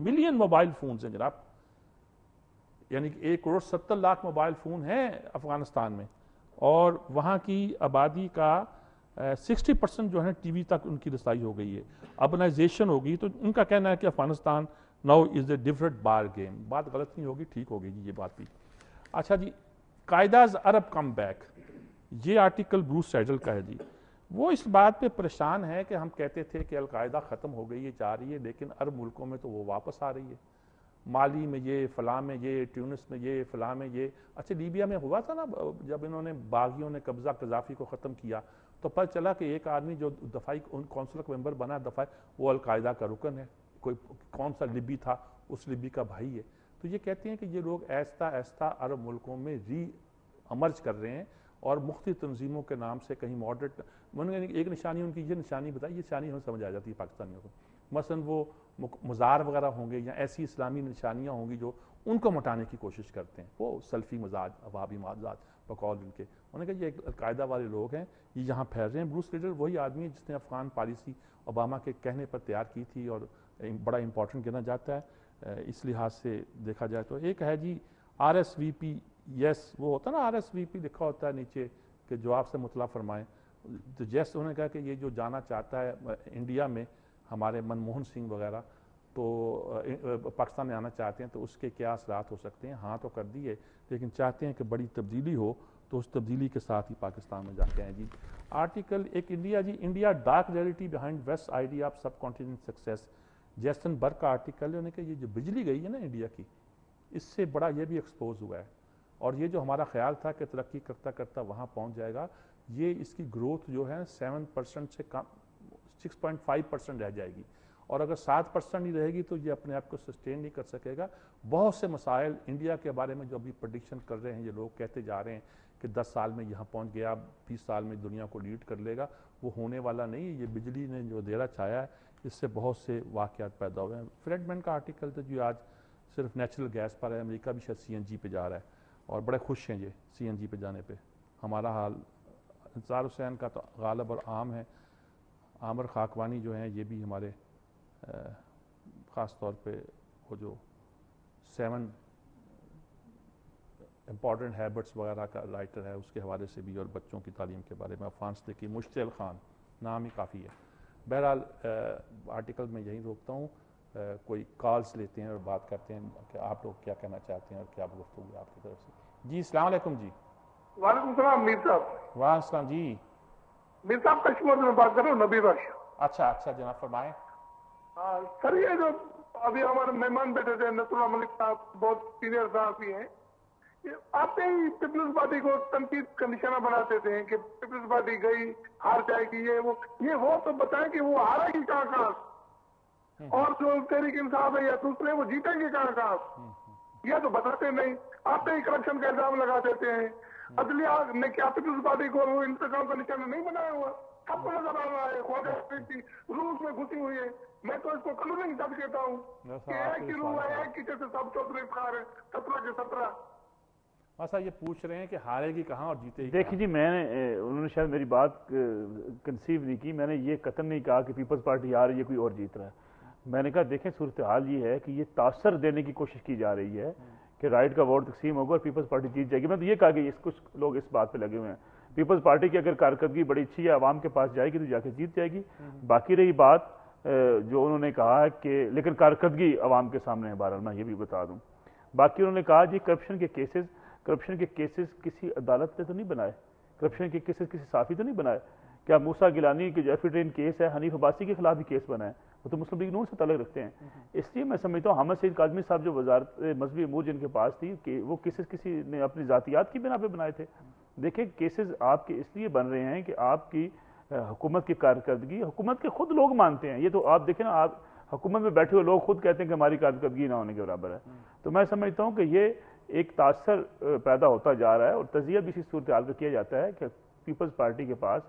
Million mobile phone हैं जनाब, यानी कि 1,70,00,000 मोबाइल फ़ोन हैं अफ़गानिस्तान में, और वहाँ की आबादी का 60% जो है टीवी तक उनकी रसाई हो गई है, अर्बनाइजेशन होगी। तो उनका कहना है कि Afghanistan now is a different bar game. बात गलत नहीं होगी, ठीक होगी जी ये बात भी। अच्छा जी, कायदाज़ अरब कम बैक, ये आर्टिकल ब्रूस सैडल का है जी। वो इस बात पे परेशान है कि हम कहते थे कि अलकायदा ख़त्म हो गई है, जा रही है, लेकिन अरब मुल्कों में तो वो वापस आ रही है। माली में ये, फ़लाँ में ये, ट्यूनिस में ये, फ़लाँ में ये। अच्छा, लीबिया में हुआ था ना जब इन्होंने बागियों ने कब्ज़ा कज़ाफ़ी को ख़त्म किया, तो पता चला कि एक आदमी जो दफ़ाई कौंसिल का मेंबर बना दफ़ाई, वो अलकायदा का रुकन है, कोई कौन सा लिबी था, उस लिबी का भाई है। तो ये कहते हैं कि ये लोग ऐसा ऐसा अरब मुल्कों में री अमर्ज कर रहे हैं, और मुख्तलिफ तंजीमों के नाम से कहीं मॉडरेट, उन्होंने एक निशानी उनकी ये निशानी बताई, ये निशानी हमें समझ आ जाती है पाकिस्तानियों को। मसलन वो मज़ार वगैरह होंगे या ऐसी इस्लामी निशानियाँ होंगी जो उनको मिटाने की कोशिश करते हैं, वो सल्फ़ी मजाज, अवाबी मजाज बकौल उनके। उन्होंने कहा ये अलकायदा वाले लोग हैं, ये यहाँ फैल रहे हैं। ब्रूस सैडल वही आदमी है जिसने अफ़गान पॉलिसी ओबामा के कहने पर तैयार की थी, और बड़ा इंपॉर्टेंट गिना जाता है इस लिहाज से देखा जाए तो। एक है जी RSVP, यस, वो होता है ना RSVP लिखा होता है नीचे कि जवाब से मुतला फरमाएं, तो यस उन्होंने कहा कि ये जो जाना चाहता है इंडिया में, हमारे मनमोहन सिंह वगैरह तो पाकिस्तान में आना चाहते हैं, तो उसके क्या असरात हो सकते हैं। हाँ तो कर दिए, लेकिन चाहते हैं कि बड़ी तब्दीली हो, तो उस तब्दीली के साथ ही पाकिस्तान में जाके आए जी। आर्टिकल एक इंडिया जी, India dark reality behind west idea of subcontinent success, Jason Berg का आर्टिकल है। उन्होंने कहा ये जो बिजली गई है ना इंडिया की, इससे बड़ा ये भी एक्सपोज हुआ है, और ये जो हमारा ख्याल था कि तरक्की करता करता वहाँ पहुँच जाएगा, ये इसकी ग्रोथ जो है 7% से कम 6.5% रह जाएगी, और अगर 7% नहीं रहेगी तो ये अपने आप को सस्टेन नहीं कर सकेगा। बहुत से मसाइल इंडिया के बारे में जो अभी प्रेडिक्शन कर रहे हैं, ये लोग कहते जा रहे हैं कि 10 साल में यहाँ पहुँच गया, 20 साल में दुनिया को लीड कर लेगा, वो होने वाला नहीं है। ये बिजली ने जो अंधेरा छाया है, इससे बहुत से वाक़यात पैदा हुए हैं। फ्रेडमैन का आर्टिकल तो जो आज सिर्फ नेचुरल गैस पर है, अमेरिका भी शायद CNG पे जा रहा है, और बड़े खुश हैं ये CNG पे जाने पे। हमारा हाल इंसार हुसैन का तो गालिब और आम है। आमर खाकवानी जो हैं, ये भी हमारे ख़ास तौर पे वो जो 7 इम्पॉर्टेंट हैबिट्स वगैरह का राइटर है, उसके हवाले से भी, और बच्चों की तालीम के बारे में। अफ़गान की मुश्तिल ख़ान नाम ही काफ़ी है। बहरहाल आर्टिकल में यहीं रोकता हूँ, कोई कॉल्स लेते हैं और बात करते हैं कि आप लोग क्या कहना चाहते हैं और क्या गुफ्तगू है आपकी तरफ से। जी अस्सलाम वालेकुम जी। वालेकुम सलाम मीर साहब। वाह अस्सलाम जी। मीर साहब कश्मीर में बात कर रहा हूँ, नबी बख्श। अच्छा अच्छा जनाब फरमाएं। हाँ सर, ये जो अभी हमारे मेहमान बैठे थे नसरुल्लाह मलिक साहब, बहुत सीनियर साहब हैं, आते ही पीपल्स पार्टी को तनकीद का निशाना बनाते थे कि पीपल्स पार्टी गई, हार जाएगी, ये वो तो बताएं कि वो हारेगी कहाँ, और जो तहरीक इंसाफ है या दूसरे वो जीतेंगे कहाँ, ये तो बताते नहीं। आते ही करप्शन का इल्जाम लगा देते हैं। अदलिया ने क्या पीपल्स पार्टी को वो इंतकाम का निशाना नहीं बनाया हुआ? सबको नजर आ रहा है, ख्वाजा रूस में घुसी हुई है। मैं तो इसको कलूरिंग जब कहता हूँ कि एक ही रूह है, एक ही जैसे सब चौधरी खार है, 17 के 17। अच्छा, ये पूछ रहे हैं कि हारेगी कहाँ और जीतेगी। देखिए जी, उन्होंने शायद मेरी बात कंसीव नहीं की। मैंने ये कतन नहीं कहा कि पीपल्स पार्टी आ रही है, कोई और जीत रहा है। मैंने कहा देखें, सूरत हाल ये है कि ये तासर देने की कोशिश की जा रही है कि राइट का वोट तकसीम होगा और पीपल्स पार्टी जीत जाएगी। मैं तो ये कहा कि कुछ लोग इस बात पे लगे हुए हैं, पीपल्स पार्टी की अगर कारकर्दगी बड़ी अच्छी है, आवाम के पास जाएगी तो जाके जीत जाएगी। बाकी रही बात जो उन्होंने कहा कि लेकिन कारकर्दगी आवाम के सामने है, बहरहाल मैं ये भी बता दूं। बाकी उन्होंने कहा जी करप्शन के केसेस किसी अदालत ने तो नहीं बनाए, करप्शन के केसेस किसी साफी तो नहीं बनाए। क्या मूसा गिलानी के जो एफिडेविट केस है, हनीफ अब्बासी के खिलाफ भी केस बना है, वो तो मुस्लिम लीग नून से ताल्लुक रखते हैं। इसलिए मैं समझता हूँ हामिद सईद काज़मी साहब जो वजारत मजहबी अमूर जिनके पास थी कि वो केसेस किसी ने अपनी जातियात की बिना पे बनाए थे। देखिए केसेस आपके इसलिए बन रहे हैं कि आपकी हुकूमत की कारकर्दगी, हुकूमत के खुद लोग मानते हैं। ये तो आप देखें ना, आप हुकूमत में बैठे हुए लोग खुद कहते हैं कि हमारी कारकर्दगी ना होने के बराबर है। तो मैं समझता हूँ कि ये एक तासर पैदा होता जा रहा है, और तजिया भी इसी सूरत हाल का किया जाता है कि पीपल्स पार्टी के पास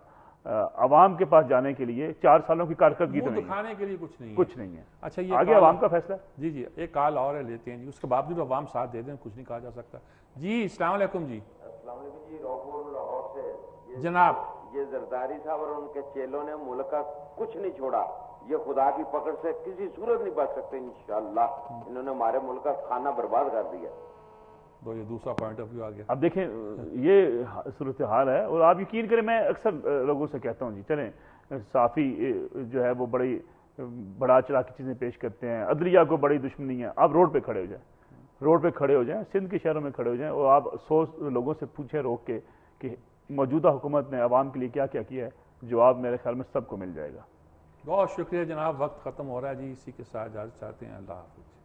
आवाम के पास जाने के लिए 4 सालों की कारकर्दगी तो दिखाने के लिए कुछ नहीं है। अच्छा, ये आगे आवाम का फैसला। जी जी, एक कॉल और है, लेते हैं जी, उसके बावजूद आवाम साथ दे दें, कुछ नहीं कहा जा सकता। जी अस्सलाम वालेकुम जी। अस्सलाम वालेकुम जी, रोहपुर लाहौर से जनाब। ये जरदारी साहब और उनके चेलों ने मुल्क का कुछ नहीं छोड़ा, یہ خدا کی پکڑ سے کسی صورت نہیں بچ سکتے انشاءاللہ. انہوں نے ہمارے ملک کا کھانا برباد کر دیا. تو یہ دوسرا پوائنٹ آف ویو آ گیا. اب دیکھیں یہ صورتحال ہے، اور آپ یقین کریں میں اکثر لوگوں سے کہتا ہوں جی چلیں صحافی جو ہے وہ بڑا چڑھا کی چیزیں پیش کرتے ہیں، عدلیہ کو بڑی دشمنی ہے. آپ روڈ پہ کھڑے ہو جائیں، روڈ پہ کھڑے ہو جائیں، سندھ کے شہروں میں کھڑے ہو جائیں، اور آپ 100 لوگوں سے پوچھیں روک کے کہ موجودہ حکومت نے عوام کے لیے کیا کیا کیا ہے، جواب میرے خیال میں سب کو مل جائے گا. بہت شکریہ جناب، وقت ختم ہو رہا ہے جی، اسی کے ساتھ اجازت چاہتے ہیں. اللہ حافظ.